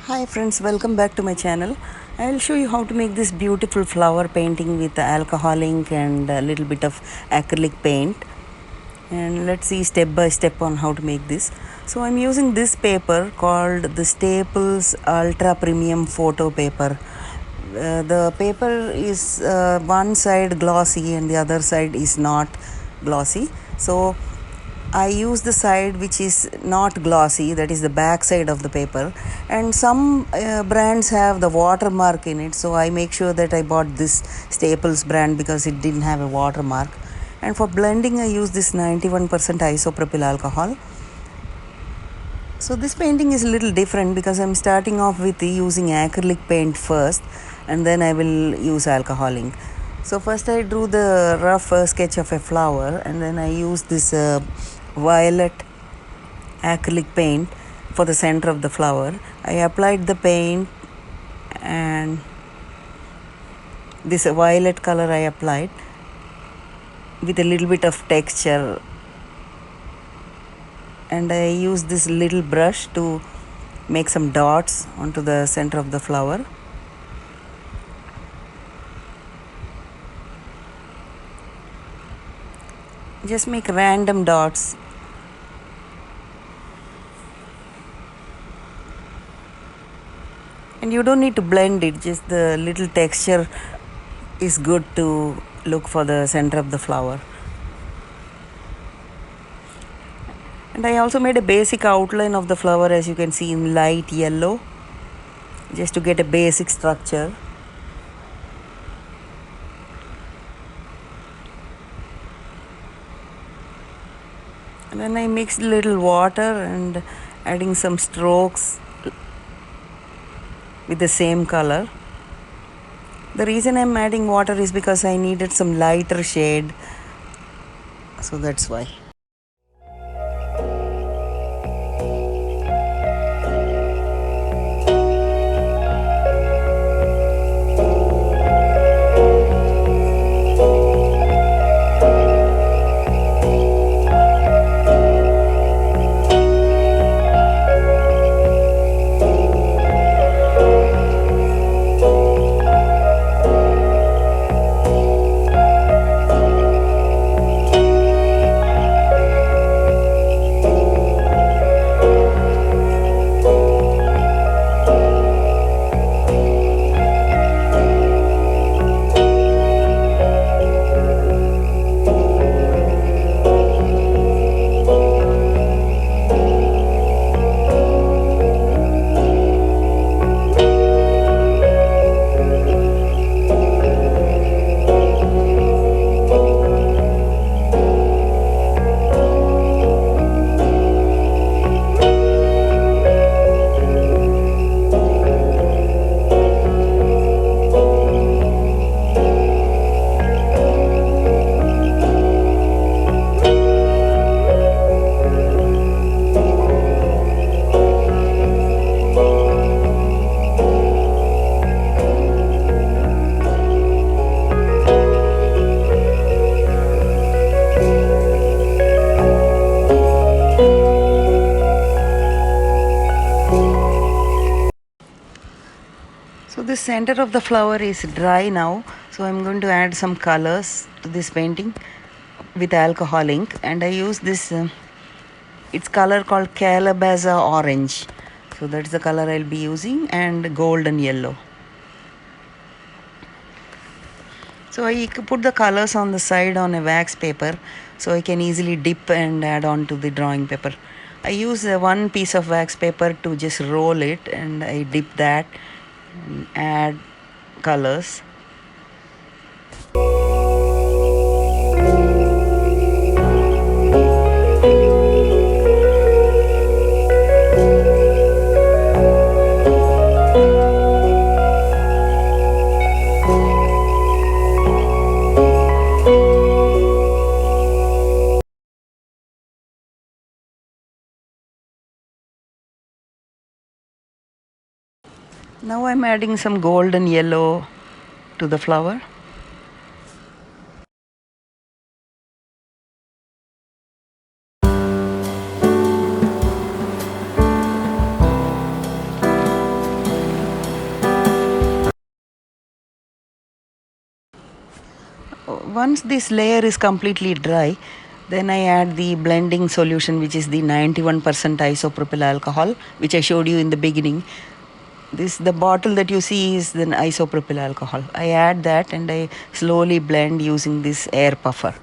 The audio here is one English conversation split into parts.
Hi friends, welcome back to my channel. I will show you how to make this beautiful flower painting with alcohol ink and a little bit of acrylic paint. And let's see step by step on how to make this. So I'm using this paper called the Staples Ultra Premium Photo Paper. The paper is one side glossy and the other side is not glossy. So I use the side which is not glossy, that is the back side of the paper, and some brands have the watermark in it, so I make sure that I bought this Staples brand because it didn't have a watermark. And for blending I use this 91% isopropyl alcohol. So this painting is a little different because I'm starting off with using acrylic paint first and then I will use alcohol ink. So first I drew the rough sketch of a flower and then I used this violet acrylic paint for the center of the flower. I applied the paint and this violet color I applied with a little bit of texture, and I used this little brush to make some dots onto the center of the flower. Just make random dots. And you don't need to blend it, just the little texture is good to look for the center of the flower. And I also made a basic outline of the flower, as you can see, in light yellow, just to get a basic structure. And then I mixed a little water and adding some strokes with the same color. The reason I'm adding water is because I needed some lighter shade, so that's why. So the center of the flower is dry now, so I'm going to add some colors to this painting with alcohol ink, and I use this it's color called Calabaza orange, so that's the color I'll be using, and golden yellow. So I put the colors on the side on a wax paper so I can easily dip and add on to the drawing paper. I use one piece of wax paper to just roll it, and I dip that and add colors. Now I'm adding some golden yellow to the flower. Once this layer is completely dry, then I add the blending solution, which is the 91% isopropyl alcohol, which I showed you in the beginning. The bottle that you see is the isopropyl alcohol. I add that and I slowly blend using this air puffer.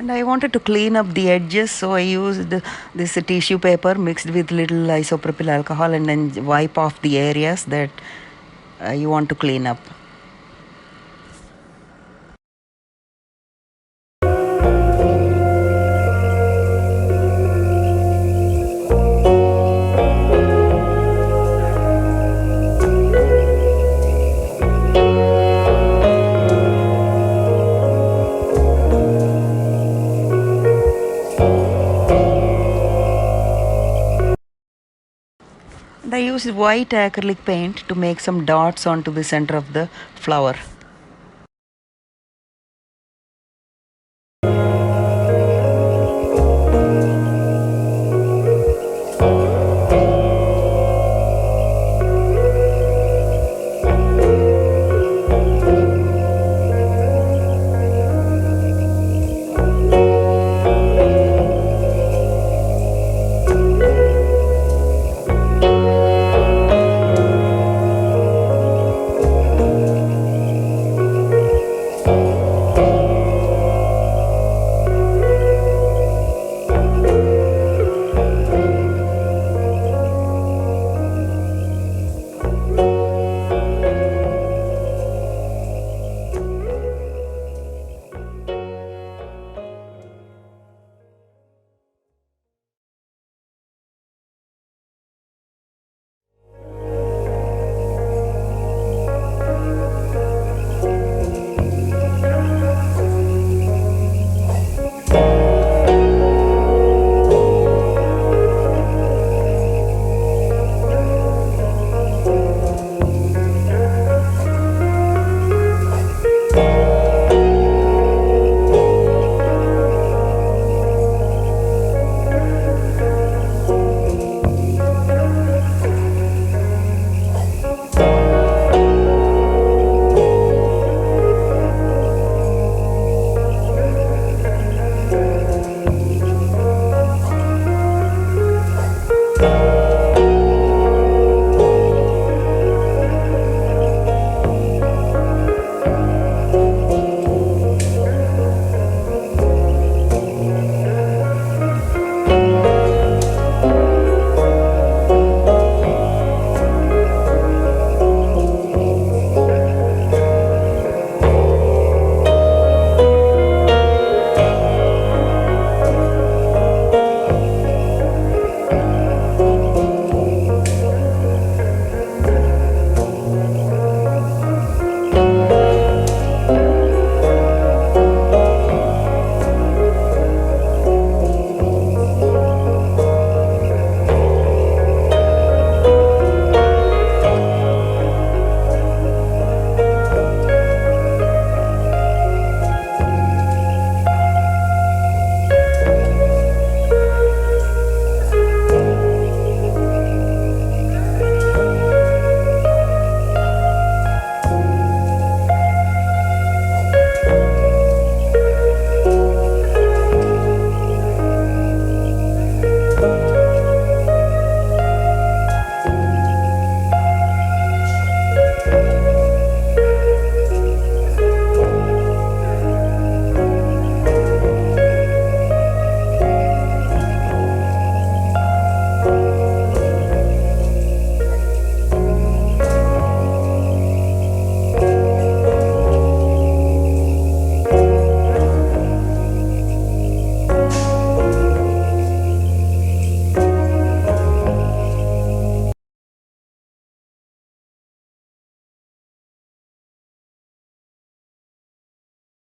And I wanted to clean up the edges, so I used this tissue paper mixed with little isopropyl alcohol and then wipe off the areas that you want to clean up. And I used white acrylic paint to make some dots onto the center of the flower.